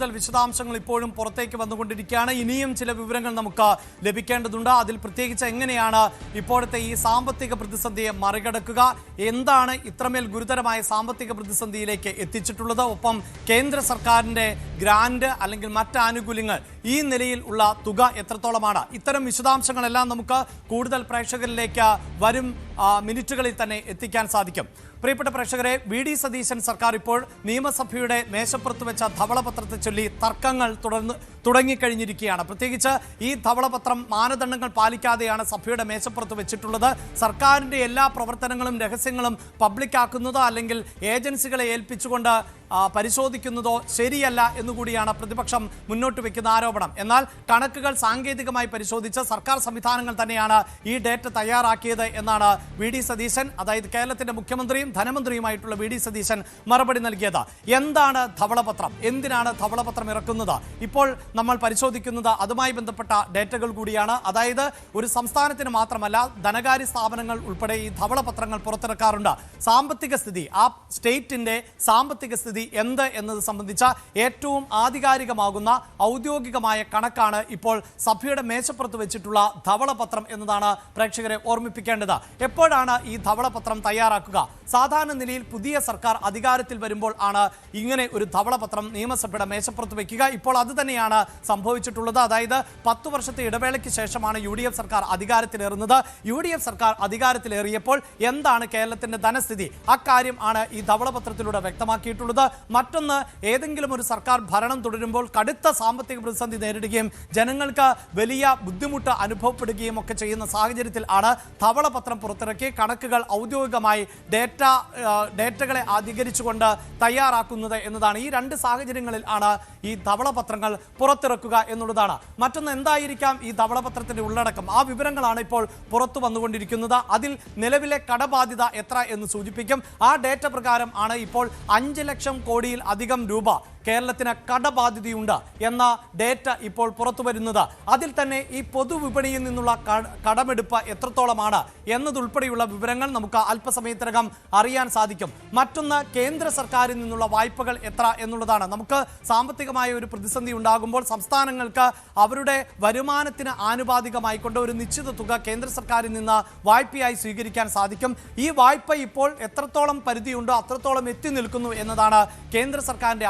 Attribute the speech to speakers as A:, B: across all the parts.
A: കൂടുതൽ വിശദാംശങ്ങൾ ഇപ്പോഴും പുറത്തേക്ക് വന്നുകൊണ്ടിരിക്കുകയാണ്. ഇനിയും ചില വിവരങ്ങൾ നമുക്ക് ലഭിക്കേണ്ടതുണ്ട്. അതിൽ പ്രത്യേകിച്ച് എങ്ങനെയാണ് ഇപ്പോഴത്തെ ഈ സാമ്പത്തിക പ്രതിസന്ധിയെ മറികടക്കുക, എന്താണ് ഇത്രമേൽ ഗുരുതരമായ സാമ്പത്തിക പ്രതിസന്ധിയിലേക്ക് എത്തിച്ചിട്ടുള്ളത്, ഒപ്പം കേന്ദ്ര സർക്കാരിൻ്റെ ഗ്രാന്റ് അല്ലെങ്കിൽ മറ്റ് ആനുകൂല്യങ്ങൾ ഈ നിലയിൽ ഉള്ള തുക എത്രത്തോളമാണ്, ഇത്തരം വിശദാംശങ്ങളെല്ലാം നമുക്ക് കൂടുതൽ പ്രേക്ഷകരിലേക്ക് വരും മിനിറ്റുകളിൽ തന്നെ എത്തിക്കാൻ സാധിക്കും. പ്രിയപ്പെട്ട പ്രേക്ഷകരെ, വി ഡി സതീശൻ സർക്കാർ ഇപ്പോൾ നിയമസഭയുടെ മേശപ്പുറത്ത് വെച്ച ധവളപത്രത്തെ ചൊല്ലി തർക്കങ്ങൾ തുടങ്ങിക്കഴിഞ്ഞിരിക്കുകയാണ്. പ്രത്യേകിച്ച് ഈ ധവളപത്രം മാനദണ്ഡങ്ങൾ പാലിക്കാതെയാണ് സഭയുടെ മേശപ്പുറത്ത് വെച്ചിട്ടുള്ളത്. സർക്കാരിൻ്റെ എല്ലാ പ്രവർത്തനങ്ങളും രഹസ്യങ്ങളും പബ്ലിക്കാക്കുന്നതോ അല്ലെങ്കിൽ ഏജൻസികളെ ഏൽപ്പിച്ചുകൊണ്ട് പരിശോധിക്കുന്നതോ ശരിയല്ല എന്നുകൂടിയാണ് പ്രതിപക്ഷം മുന്നോട്ട് വയ്ക്കുന്ന ആരോപണം. എന്നാൽ കണക്കുകൾ സാങ്കേതികമായി പരിശോധിച്ച് സർക്കാർ സംവിധാനങ്ങൾ തന്നെയാണ് ഈ ഡേറ്റ തയ്യാറാക്കിയത് എന്നാണ് വി ഡി സതീശൻ, അതായത് കേരളത്തിന്റെ മുഖ്യമന്ത്രിയും ധനമന്ത്രിയുമായിട്ടുള്ള വി ഡി സതീശൻ മറുപടി നൽകിയത്. എന്താണ് ധവളപത്രം, എന്തിനാണ് ധവളപത്രം ഇറക്കുന്നത്, ഇപ്പോൾ നമ്മൾ പരിശോധിക്കുന്നത് അതുമായി ബന്ധപ്പെട്ട ഡേറ്റകൾ കൂടിയാണ്. അതായത് ഒരു സംസ്ഥാനത്തിന് മാത്രമല്ല, ധനകാര്യ സ്ഥാപനങ്ങൾ ഉൾപ്പെടെ ഈ ധവളപത്രങ്ങൾ പുറത്തിറക്കാറുണ്ട്. സാമ്പത്തിക സ്ഥിതി, ആ സ്റ്റേറ്റിന്റെ സാമ്പത്തിക സ്ഥിതി എന്ത് എന്നത് സംബന്ധിച്ച ഏറ്റവും ആധികാരികമാകുന്ന ഔദ്യോഗികമായ കണക്കാണ് ഇപ്പോൾ സഭയുടെ മേശപ്പുറത്ത് വെച്ചിട്ടുള്ള ധവളപത്രം എന്നതാണ് പ്രേക്ഷകരെ ഓർമ്മിപ്പിക്കേണ്ടത്. എപ്പോഴാണ് ഈ ധവളപത്രം തയ്യാറാക്കുക? സാധാരണ നിലയിൽ പുതിയ സർക്കാർ അധികാരത്തിൽ വരുമ്പോൾ ആണ് ഇങ്ങനെ ഒരു ധവളപത്രം നിയമസഭയുടെ മേശപ്പുറത്ത് വയ്ക്കുക. ഇപ്പോൾ അത് തന്നെയാണ് സംഭവിച്ചിട്ടുള്ളത്. അതായത് 10 വർഷത്തെ ഇടവേളയ്ക്ക് ശേഷമാണ് UDF സർക്കാർ അധികാരത്തിലേറുന്നത്. UDF സർക്കാർ അധികാരത്തിലേറിയപ്പോൾ എന്താണ് കേരളത്തിന്റെ ധനസ്ഥിതി, അക്കാര്യം ആണ് ഈ ധവളപത്രത്തിലൂടെ വ്യക്തമാക്കിയിട്ടുള്ളത്. മറ്റൊന്ന്, ഏതെങ്കിലും ഒരു സർക്കാർ ഭരണം തുടരുമ്പോൾ കടുത്ത സാമ്പത്തിക പ്രതിസന്ധി നേരിടുകയും ജനങ്ങൾക്ക് വലിയ ബുദ്ധിമുട്ട് അനുഭവപ്പെടുകയും ഒക്കെ ചെയ്യുന്ന സാഹചര്യത്തിൽ ആണ് ധവളപത്രം പുറത്തിറക്കി കണക്കുകൾ ഔദ്യോഗികമായി ഡേറ്റകളെ അധികരിച്ചുകൊണ്ട് തയ്യാറാക്കുന്നത് എന്നതാണ്. ഈ രണ്ട് സാഹചര്യങ്ങളിൽ ആണ് ഈ ധവളപത്രങ്ങൾ പുറത്തിറക്കുക എന്നുള്ളതാണ്. മറ്റൊന്ന്, എന്തായിരിക്കാം ഈ ധവളപത്രത്തിന്റെ ഉള്ളടക്കം, ആ വിവരങ്ങളാണ് ഇപ്പോൾ പുറത്തു വന്നുകൊണ്ടിരിക്കുന്നത്. അതിൽ നിലവിലെ കടബാധ്യത എത്ര എന്ന് സൂചിപ്പിക്കും. ആ ഡേറ്റ പ്രകാരം ആണ് ഇപ്പോൾ 5 ലക്ഷം കോടിയിൽ അധികം രൂപ കേരളത്തിന് കടബാധ്യതയുണ്ട് എന്ന ഡേറ്റ ഇപ്പോൾ പുറത്തു വരുന്നത്. അതിൽ തന്നെ ഈ പൊതുവിപണിയിൽ നിന്നുള്ള കടമെടുപ്പ് എത്രത്തോളമാണ് എന്നതുൾപ്പെടെയുള്ള വിവരങ്ങൾ നമുക്ക് അല്പസമയത്തിനകം അറിയാൻ സാധിക്കും. മറ്റൊന്ന്, കേന്ദ്ര സർക്കാരിൽ നിന്നുള്ള വായ്പകൾ എത്ര എന്നുള്ളതാണ്. നമുക്ക് സാമ്പത്തികമായ ഒരു പ്രതിസന്ധി ഉണ്ടാകുമ്പോൾ സംസ്ഥാനങ്ങൾക്ക് അവരുടെ വരുമാനത്തിന് ആനുപാതികമായിക്കൊണ്ട് ഒരു നിശ്ചിത തുക കേന്ദ്ര സർക്കാരിൽ നിന്ന് വായ്പയായി സ്വീകരിക്കാൻ സാധിക്കും. ഈ വായ്പ ഇപ്പോൾ എത്രത്തോളം പരിധിയുണ്ടോ അത്രത്തോളം എത്തി നിൽക്കുന്നു എന്നതാണ് കേന്ദ്ര സർക്കാരിൻ്റെ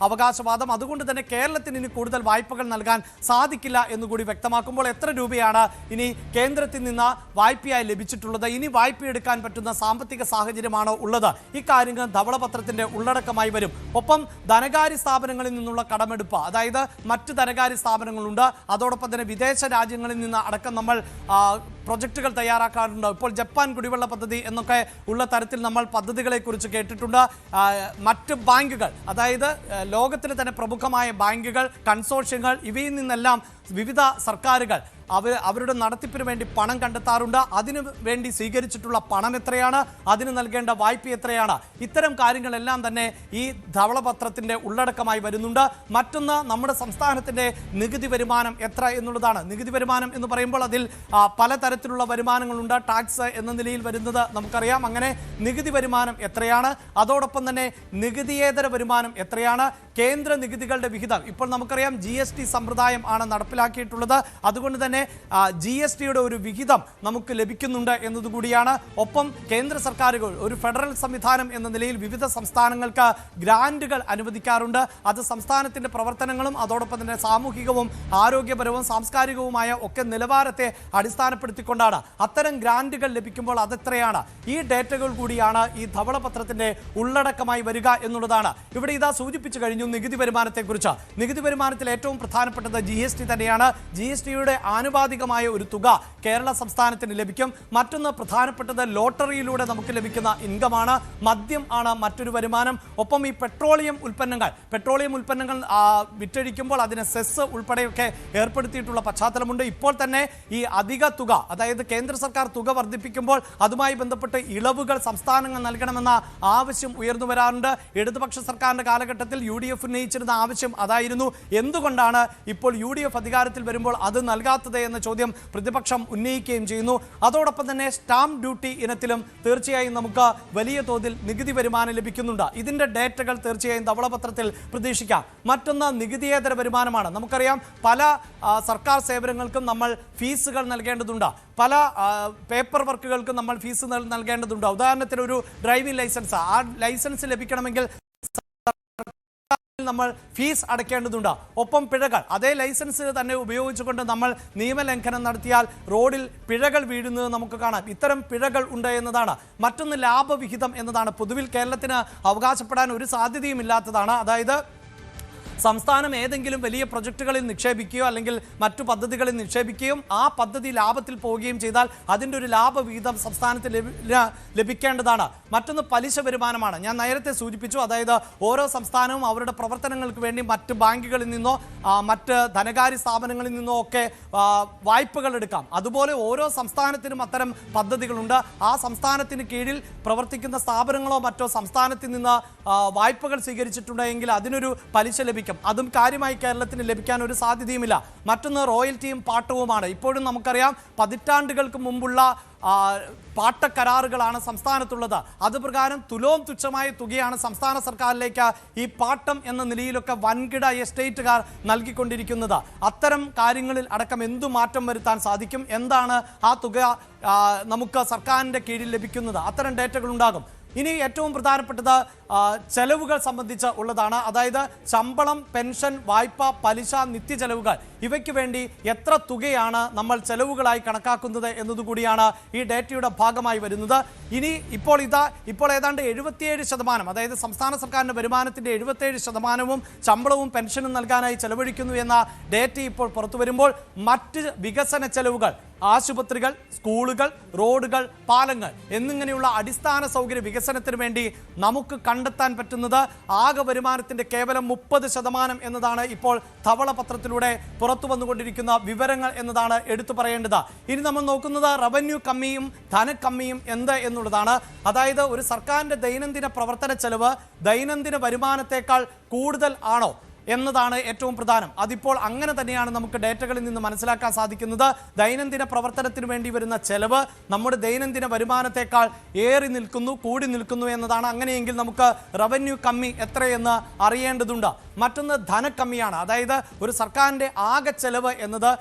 A: അവകാശവാദം. അതുകൊണ്ട് തന്നെ കേരളത്തിന് ഇനി കൂടുതൽ വായ്പകൾ നൽകാൻ സാധിക്കില്ല എന്നുകൂടി വ്യക്തമാക്കുമ്പോൾ എത്ര രൂപയാണ് ഇനി കേന്ദ്രത്തിൽ നിന്ന് വായ്പയായി ലഭിച്ചിട്ടുള്ളത്, ഇനി വായ്പ എടുക്കാൻ പറ്റുന്ന സാമ്പത്തിക സാഹചര്യമാണോ ഉള്ളത്, ഇക്കാര്യങ്ങൾ ധവളപത്രത്തിന്റെ ഉള്ളടക്കമായി വരും. ഒപ്പം ധനകാര്യ സ്ഥാപനങ്ങളിൽ നിന്നുള്ള കടമെടുപ്പ്, അതായത് മറ്റ് ധനകാര്യ സ്ഥാപനങ്ങളുണ്ട്, അതോടൊപ്പം തന്നെ വിദേശ രാജ്യങ്ങളിൽ നിന്ന് അടക്കം നമ്മൾ പ്രൊജക്റ്റുകൾ തയ്യാറാക്കാറുണ്ട്. ഇപ്പോൾ ജപ്പാൻ കുടിവെള്ള പദ്ധതി എന്നൊക്കെ ഉള്ള തരത്തിൽ നമ്മൾ പദ്ധതികളെ കുറിച്ച് കേട്ടിട്ടുണ്ട്. മറ്റ് ബാങ്കുകൾ, അതായത് ലോകത്തിലെ തന്നെ പ്രമുഖമായ ബാങ്കുകൾ, കൺസോർഷ്യങ്ങൾ, ഇവയിൽ നിന്നെല്ലാം വിവിധ സർക്കാരുകൾ അവരുടെ നടത്തിപ്പിന് വേണ്ടി പണം കണ്ടെത്താറുണ്ട്. അതിനു വേണ്ടി സ്വീകരിച്ചിട്ടുള്ള പണം എത്രയാണ്, അതിന് നൽകേണ്ട വായ്പ എത്രയാണ്, ഇത്തരം കാര്യങ്ങളെല്ലാം തന്നെ ഈ ധവളപത്രത്തിന്റെ ഉള്ളടക്കമായി വരുന്നുണ്ട്. മറ്റൊന്ന്, നമ്മുടെ സംസ്ഥാനത്തിന്റെ നികുതി വരുമാനം എത്ര എന്നുള്ളതാണ്. നികുതി വരുമാനം എന്ന് പറയുമ്പോൾ അതിൽ പലതരത്തിലുള്ള വരുമാനങ്ങളുണ്ട്. ടാക്സ് എന്ന നിലയിൽ വരുന്നത് നമുക്കറിയാം. അങ്ങനെ നികുതി വരുമാനം എത്രയാണ്, അതോടൊപ്പം തന്നെ നികുതിയേതര വരുമാനം എത്രയാണ്, കേന്ദ്ര നികുതികളുടെ വിഹിതം. ഇപ്പോൾ നമുക്കറിയാം GST സമ്പ്രദായം ആണ് നടപ്പിലാക്കിയിട്ടുള്ളത്. അതുകൊണ്ട് തന്നെ GSTയുടെ ഒരു വിഹിതം നമുക്ക് ലഭിക്കുന്നുണ്ട് എന്നതുകൂടിയാണ്. ഒപ്പം കേന്ദ്ര സർക്കാരുകൾ ഒരു ഫെഡറൽ സംവിധാനം എന്ന നിലയിൽ വിവിധ സംസ്ഥാനങ്ങൾക്ക് ഗ്രാന്റുകൾ അനുവദിക്കാറുണ്ട്. അത് സംസ്ഥാനത്തിന്റെ പ്രവർത്തനങ്ങളും അതോടൊപ്പം തന്നെ സാമൂഹികവും ആരോഗ്യപരവും സാംസ്കാരികവുമായ ഒക്കെ നിലവാരത്തെ അടിസ്ഥാനപ്പെടുത്തിക്കൊണ്ടാണ്. അത്തരം ഗ്രാന്റുകൾ ലഭിക്കുമ്പോൾ അതെത്രയാണ്, ഈ ഡേറ്റകൾ കൂടിയാണ് ഈ ധവളപത്രത്തിന്റെ ഉള്ളടക്കമായി വരിക എന്നുള്ളതാണ്. ഇവിടെ ഇതാ സൂചിപ്പിച്ചു കഴിഞ്ഞു നികുതി വരുമാനത്തെക്കുറിച്ച്. നികുതി വരുമാനത്തിൽ ഏറ്റവും പ്രധാനപ്പെട്ടത് GST തന്നെയാണ്. GSTയുടെ ആനുപാതികമായ ഒരു തുക കേരള സംസ്ഥാനത്തിന് ലഭിക്കും. മറ്റൊന്ന് പ്രധാനപ്പെട്ടത് ലോട്ടറിയിലൂടെ നമുക്ക് ലഭിക്കുന്ന ഇൻകമാണ്. മദ്യം ആണ് മറ്റൊരു വരുമാനം. ഒപ്പം ഈ പെട്രോളിയം ഉൽപ്പന്നങ്ങൾ വിറ്റഴിക്കുമ്പോൾ അതിന് സെസ് ഉൾപ്പെടെയൊക്കെ ഏർപ്പെടുത്തിയിട്ടുള്ള പശ്ചാത്തലമുണ്ട്. ഇപ്പോൾ തന്നെ ഈ അധിക തുക, അതായത് കേന്ദ്ര സർക്കാർ തുക വർദ്ധിപ്പിക്കുമ്പോൾ അതുമായി ബന്ധപ്പെട്ട് ഇളവുകൾ സംസ്ഥാനങ്ങൾ നൽകണമെന്ന ആവശ്യം ഉയർന്നു വരാറുണ്ട്. ഇടതുപക്ഷ സർക്കാരിന്റെ കാലഘട്ടത്തിൽ UDF ഉന്നയിച്ചിരുന്ന ആവശ്യം അതായിരുന്നു. എന്തുകൊണ്ടാണ് ഇപ്പോൾ UDF അധികാരത്തിൽ വരുമ്പോൾ അത് നൽകാത്തത് എന്ന ചോദ്യം പ്രതിപക്ഷം ഉന്നയിക്കുകയും ചെയ്യുന്നു. അതോടൊപ്പം തന്നെ സ്റ്റാമ്പ് ഡ്യൂട്ടി ഇനത്തിലും തീർച്ചയായും നമുക്ക് വലിയ തോതിൽ നികുതി വരുമാനം ലഭിക്കുന്നുണ്ട്. ഇതിന്റെ ഡേറ്റകൾ തീർച്ചയായും ധവളപത്രത്തിൽ പ്രതീക്ഷിക്കാം. മറ്റൊന്ന് നികുതിയേതര വരുമാനമാണ്. നമുക്കറിയാം പല സർക്കാർ സേവനങ്ങൾക്കും നമ്മൾ ഫീസുകൾ നൽകേണ്ടതുണ്ട്. പല പേപ്പർ വർക്കുകൾക്കും നമ്മൾ ഫീസ് നൽകേണ്ടതുണ്ട്. ഉദാഹരണത്തിന് ഒരു ഡ്രൈവിംഗ് ലൈസൻസ്, ആ ലൈസൻസ് ലഭിക്കണമെങ്കിൽ നമ്മൾ ഫീസ് അടയ്ക്കേണ്ടതുണ്ട്. ഒപ്പം പിഴകൾ, അതേ ലൈസൻസ് തന്നെ ഉപയോഗിച്ചുകൊണ്ട് നമ്മൾ നിയമലംഘനം നടത്തിയാൽ റോഡിൽ പിഴകൾ വീഴുന്നത് നമുക്ക് കാണാം. ഇത്തരം പിഴകൾ ഉണ്ട് എന്നതാണ്. മറ്റൊന്ന് ലാഭവിഹിതം എന്നതാണ്. പൊതുവിൽ കേരളത്തിന് അവകാശപ്പെടാൻ ഒരു സാധ്യതയും ഇല്ലാത്തതാണ്. അതായത് സംസ്ഥാനം ഏതെങ്കിലും വലിയ പ്രൊജക്ടുകളിൽ നിക്ഷേപിക്കുകയോ അല്ലെങ്കിൽ മറ്റു പദ്ധതികളിൽ നിക്ഷേപിക്കുകയും ആ പദ്ധതി ലാഭത്തിൽ പോവുകയും ചെയ്താൽ അതിൻ്റെ ഒരു ലാഭവിഹിതം സംസ്ഥാനത്ത് ലഭിക്കേണ്ടതാണ്. മറ്റൊന്ന് പലിശ വരുമാനമാണ്. ഞാൻ നേരത്തെ സൂചിപ്പിച്ചു. അതായത് ഓരോ സംസ്ഥാനവും അവരുടെ പ്രവർത്തനങ്ങൾക്ക് വേണ്ടി മറ്റ് ബാങ്കുകളിൽ നിന്നോ മറ്റ് ധനകാര്യ സ്ഥാപനങ്ങളിൽ നിന്നോ ഒക്കെ വായ്പകൾ എടുക്കാം. അതുപോലെ ഓരോ സംസ്ഥാനത്തിനും അത്തരം പദ്ധതികളുണ്ട്. ആ സംസ്ഥാനത്തിന് കീഴിൽ പ്രവർത്തിക്കുന്ന സ്ഥാപനങ്ങളോ മറ്റോ സംസ്ഥാനത്തിൽ നിന്ന് വായ്പകൾ സ്വീകരിച്ചിട്ടുണ്ടെങ്കിൽ അതിനൊരു പലിശ ലഭിക്കും. അതും കാര്യമായി കേരളത്തിന് ലഭിക്കാൻ ഒരു സാധ്യതയുമില്ല. മറ്റൊന്ന് റോയൽറ്റിയും പാട്ടവുമാണ്. ഇപ്പോഴും നമുക്കറിയാം പതിറ്റാണ്ടുകൾക്ക് മുമ്പുള്ള പാട്ടക്കരാറുകളാണ് സംസ്ഥാനത്തുള്ളത്. അത് പ്രകാരം തുലോം തുച്ഛമായ തുകയാണ് സംസ്ഥാന സർക്കാരിലേക്ക് ഈ പാട്ടം എന്ന നിലയിലൊക്കെ വൻകിട എസ്റ്റേറ്റുകാർ നൽകിക്കൊണ്ടിരിക്കുന്നത്. അത്തരം കാര്യങ്ങളിൽ അടക്കം എന്തു മാറ്റം വരുത്താൻ സാധിക്കും? എന്താണ് ആ തുക നമുക്ക് സർക്കാരിൻ്റെ കീഴിൽ ലഭിക്കുന്നത്? അത്തരം ഡേറ്റകൾ ഉണ്ടാകും. ഇനി ഏറ്റവും പ്രധാനപ്പെട്ടത് ചെലവുകൾ സംബന്ധിച്ച് ഉള്ളതാണ്. അതായത് ശമ്പളം, പെൻഷൻ, വായ്പ, പലിശ, നിത്യചെലവുകൾ, ഇവയ്ക്ക് വേണ്ടി എത്ര തുകയാണ് നമ്മൾ ചെലവുകളായി കണക്കാക്കുന്നത് എന്നതുകൂടിയാണ് ഈ ഡേറ്റയുടെ ഭാഗമായി വരുന്നത്. ഇനി ഇപ്പോൾ ഏതാണ്ട് 77%, അതായത് സംസ്ഥാന സർക്കാരിൻ്റെ വരുമാനത്തിൻ്റെ 77% ശമ്പളവും പെൻഷനും നൽകാനായി ചെലവഴിക്കുന്നു എന്ന ഡേറ്റ ഇപ്പോൾ പുറത്തു വരുമ്പോൾ മറ്റ് വികസന ചെലവുകൾ, ആശുപത്രികൾ, സ്കൂളുകൾ, റോഡുകൾ, പാലങ്ങൾ എന്നിങ്ങനെയുള്ള അടിസ്ഥാന സൗകര്യ വികസനത്തിന് വേണ്ടി നമുക്ക് കണ്ടെത്താൻ പറ്റുന്നത് ആകെ വരുമാനത്തിന്റെ കേവലം 30% എന്നതാണ് ഇപ്പോൾ ധവളപത്രത്തിലൂടെ പുറത്തു വന്നുകൊണ്ടിരിക്കുന്ന വിവരങ്ങൾ എന്നതാണ് എടുത്തു പറയേണ്ടത്. ഇനി നമ്മൾ നോക്കുന്നത് റവന്യൂ കമ്മിയും ധനക്കമ്മിയും എന്ത് എന്നുള്ളതാണ്. അതായത് ഒരു സർക്കാരിന്റെ ദൈനംദിന പ്രവർത്തന ചെലവ് ദൈനംദിന വരുമാനത്തെക്കാൾ കൂടുതൽ ആണോ എന്നതാണ് ഏറ്റവും പ്രധാനം. അതിപ്പോൾ അങ്ങനെ തന്നെയാണ് നമുക്ക് ഡേറ്റകളിൽ നിന്ന് മനസ്സിലാക്കാൻ സാധിക്കുന്നത്. ദൈനംദിന പ്രവർത്തനത്തിന് വേണ്ടി വരുന്ന ചെലവ് നമ്മുടെ ദൈനംദിന വരുമാനത്തെക്കാൾ കൂടി നിൽക്കുന്നു എന്നതാണ്. അങ്ങനെയെങ്കിൽ നമുക്ക് റവന്യൂ കമ്മി എത്രയെന്ന് അറിയേണ്ടതുണ്ട്. മറ്റൊന്ന് ധനക്കമ്മിയാണ്. അതായത് ഒരു സർക്കാരിൻ്റെ ആകെ ചെലവ് എന്നത്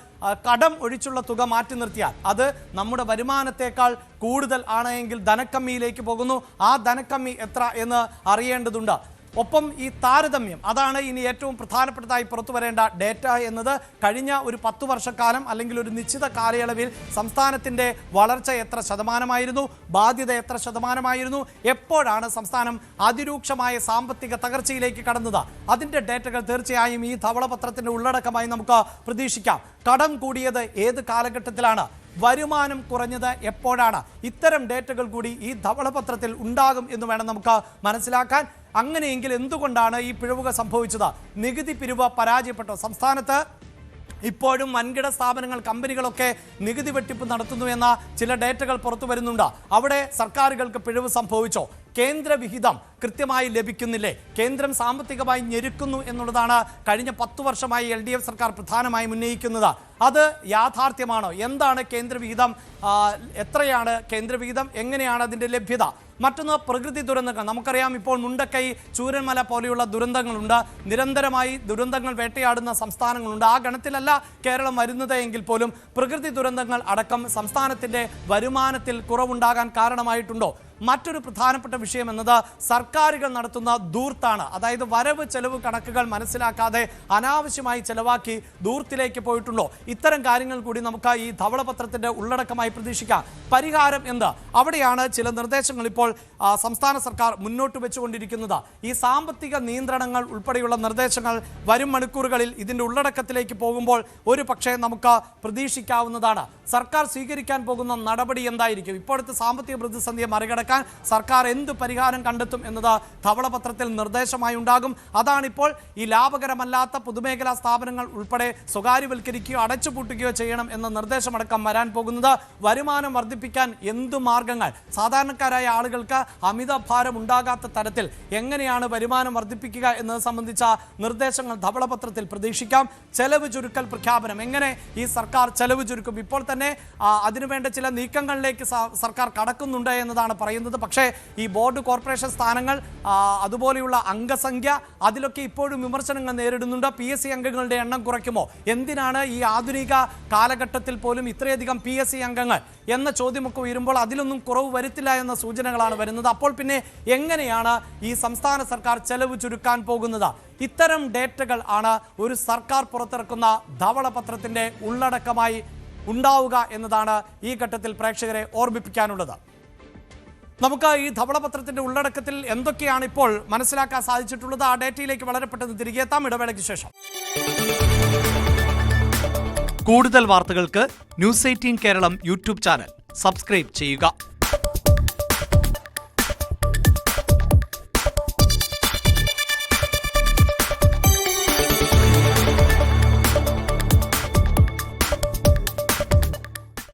A: കടം ഒഴിച്ചുള്ള തുക മാറ്റി നിർത്തിയാൽ അത് നമ്മുടെ വരുമാനത്തെക്കാൾ കൂടുതൽ ആണെങ്കിൽ ധനക്കമ്മിയിലേക്ക് പോകുന്നു. ആ ധനക്കമ്മി എത്ര എന്ന് അറിയേണ്ടതുണ്ട്. ഒപ്പം ഈ താരതമ്യം, അതാണ് ഇനി ഏറ്റവും പ്രധാനപ്പെട്ടതായി പുറത്തു വരേണ്ട ഡേറ്റ എന്നത്. കഴിഞ്ഞ ഒരു 10 വർഷക്കാലം അല്ലെങ്കിൽ ഒരു നിശ്ചിത കാലയളവിൽ സംസ്ഥാനത്തിൻ്റെ വളർച്ച എത്ര ശതമാനമായിരുന്നു, ബാധ്യത എത്ര ശതമാനമായിരുന്നു, എപ്പോഴാണ് സംസ്ഥാനം അതിരൂക്ഷമായ സാമ്പത്തിക തകർച്ചയിലേക്ക് കടന്നത്, അതിൻ്റെ ഡേറ്റകൾ തീർച്ചയായും ഈ ധവളപത്രത്തിൻ്റെ ഉള്ളടക്കമായി നമുക്ക് പ്രതീക്ഷിക്കാം. കടം കൂടിയത് ഏത് കാലഘട്ടത്തിലാണ്, വരുമാനം കുറഞ്ഞത് എപ്പോഴാണ്, ഇത്തരം ഡേറ്റകൾ കൂടി ഈ ധവളപത്രത്തിൽ ഉണ്ടാകും എന്ന് വേണം നമുക്ക് മനസ്സിലാക്കാൻ. അങ്ങനെയെങ്കിൽ എന്തുകൊണ്ടാണ് ഈ പിഴവുകൾ സംഭവിച്ചത്? നികുതി പിരിവ് പരാജയപ്പെട്ടോ? സംസ്ഥാനത്ത് ഇപ്പോഴും വൻകിട സ്ഥാപനങ്ങൾ, കമ്പനികളൊക്കെ നികുതി വെട്ടിപ്പ് നടത്തുന്നു എന്ന ചില ഡേറ്റകൾ പുറത്തു വരുന്നുണ്ട്. അവിടെ സർക്കാരുകൾക്ക് പിഴവ് സംഭവിച്ചോ? കേന്ദ്ര വിഹിതം കൃത്യമായി ലഭിക്കുന്നില്ലേ? കേന്ദ്രം സാമ്പത്തികമായി ഞെരുക്കുന്നു എന്നുള്ളതാണ് കഴിഞ്ഞ 10 വർഷമായി LDF സർക്കാർ പ്രധാനമായും ഉന്നയിക്കുന്നത്. അത് യാഥാർത്ഥ്യമാണോ? എന്താണ് കേന്ദ്രവിഹിതം? എത്രയാണ് കേന്ദ്രവിഹിതം? എങ്ങനെയാണ് അതിൻ്റെ ലഭ്യത? മറ്റൊന്ന് പ്രകൃതി ദുരന്തങ്ങൾ. നമുക്കറിയാം ഇപ്പോൾ മുണ്ടക്കൈ, ചൂരന്മല പോലെയുള്ള ദുരന്തങ്ങളുണ്ട്. നിരന്തരമായി ദുരന്തങ്ങൾ വേട്ടയാടുന്ന സംസ്ഥാനങ്ങളുണ്ട്. ആ ഗണത്തിലല്ല കേരളം വരുന്നത് എങ്കിൽ പോലും പ്രകൃതി ദുരന്തങ്ങൾ അടക്കം സംസ്ഥാനത്തിൻ്റെ വരുമാനത്തിൽ കുറവുണ്ടാകാൻ കാരണമായിട്ടുണ്ടോ? മറ്റൊരു പ്രധാനപ്പെട്ട വിഷയം എന്നത് സർക്കാരുകൾ നടത്തുന്ന ധൂർത്താണ്. അതായത് വരവ് ചെലവ് കണക്കുകൾ മനസ്സിലാക്കാതെ അനാവശ്യമായി ചെലവാക്കി ധൂർത്തിലേക്ക് പോയിട്ടുണ്ടോ? ഇത്തരം കാര്യങ്ങൾ കൂടി നമുക്ക് ഈ ധവളപത്രത്തിൻ്റെ ഉള്ളടക്കമായി പ്രതീക്ഷിക്കാം. പരിഹാരം എന്ത്? അവിടെയാണ് ചില നിർദ്ദേശങ്ങൾ ഇപ്പോൾ സംസ്ഥാന സർക്കാർ മുന്നോട്ട് വെച്ചുകൊണ്ടിരിക്കുന്നത്. ഈ സാമ്പത്തിക നിയന്ത്രണങ്ങൾ ഉൾപ്പെടെയുള്ള നിർദ്ദേശങ്ങൾ വരും മണിക്കൂറുകളിൽ ഇതിൻ്റെ ഉള്ളടക്കത്തിലേക്ക് പോകുമ്പോൾ ഒരു പക്ഷേ നമുക്ക് പ്രതീക്ഷിക്കാവുന്നതാണ്. സർക്കാർ സ്വീകരിക്കാൻ പോകുന്ന നടപടി എന്തായിരിക്കും? ഇപ്പോഴത്തെ സാമ്പത്തിക പ്രതിസന്ധിയെ മറികടക്കാൻ മറികടക്കാൻ സർക്കാർ എന്ത് പരിഹാരം കണ്ടെത്തും എന്നത് ധവളപത്രത്തിൽ നിർദ്ദേശമായി ഉണ്ടാകും. അതാണിപ്പോൾ ഈ ലാഭകരമല്ലാത്ത പൊതുമേഖലാ സ്ഥാപനങ്ങൾ ഉൾപ്പെടെ സ്വകാര്യവൽക്കരിക്കുകയോ അടച്ചുപൂട്ടുകയോ ചെയ്യണം എന്ന നിർദ്ദേശമടക്കം വരാൻ പോകുന്നത്. വരുമാനം വർദ്ധിപ്പിക്കാൻ എന്തു മാർഗങ്ങൾ, സാധാരണക്കാരായ ആളുകൾക്ക് അമിത ഭാരം ഉണ്ടാകാത്ത തരത്തിൽ എങ്ങനെയാണ് വരുമാനം വർദ്ധിപ്പിക്കുക എന്നത് സംബന്ധിച്ച നിർദ്ദേശങ്ങൾ ധവളപത്രത്തിൽ പ്രതീക്ഷിക്കാം. ചെലവ് ചുരുക്കൽ പ്രഖ്യാപനം, എങ്ങനെ ഈ സർക്കാർ ചെലവ് ചുരുക്കും? ഇപ്പോൾ തന്നെ അതിനുവേണ്ട ചില നീക്കങ്ങളിലേക്ക് സർക്കാർ കടക്കുന്നുണ്ട് എന്നതാണ് പറയുന്നത്. പക്ഷേ ഈ ബോർഡ് കോർപ്പറേഷൻ സ്ഥാനങ്ങൾ, അതുപോലെയുള്ള അംഗസംഖ്യ, അതിലൊക്കെ ഇപ്പോഴും വിമർശനങ്ങൾ നേരിടുന്നുണ്ട്. PSC അംഗങ്ങളുടെ എണ്ണം കുറയ്ക്കുമോ? എന്തിനാണ് ഈ ആധുനിക കാലഘട്ടത്തിൽ പോലും ഇത്രയധികം PSC അംഗങ്ങൾ എന്ന ചോദ്യമൊക്കെ ഉയരുമ്പോൾ അതിലൊന്നും കുറവ് വരുത്തില്ല എന്ന സൂചനകളാണ് വരുന്നത്. അപ്പോൾ പിന്നെ എങ്ങനെയാണ് ഈ സംസ്ഥാന സർക്കാർ ചെലവ് ചുരുക്കാൻ പോകുന്നത്? ഇത്തരം ഡേറ്റകൾ ആണ് ഒരു സർക്കാർ പുറത്തിറക്കുന്ന ധവളപത്രത്തിന്റെ ഉള്ളടക്കമായി ഉണ്ടാവുക എന്നതാണ് ഈ ഘട്ടത്തിൽ പ്രേക്ഷകരെ ഓർമ്മിപ്പിക്കാനുള്ളത്. നമുക്ക് ഈ ധവളപത്രത്തിന്റെ ഉള്ളടക്കത്തിൽ എന്തൊക്കെയാണ് ഇപ്പോൾ മനസ്സിലാക്കാൻ സാധിച്ചിട്ടുള്ളത്, ആ ഡേറ്റയിലേക്ക് വളരെ പെട്ടെന്ന് തിരികെ എത്താം ഇടവേളയ്ക്ക് ശേഷം. കൂടുതൽ വാർത്തകൾക്ക് News 18 Keralam YouTube channel subscribe ചെയ്യുക.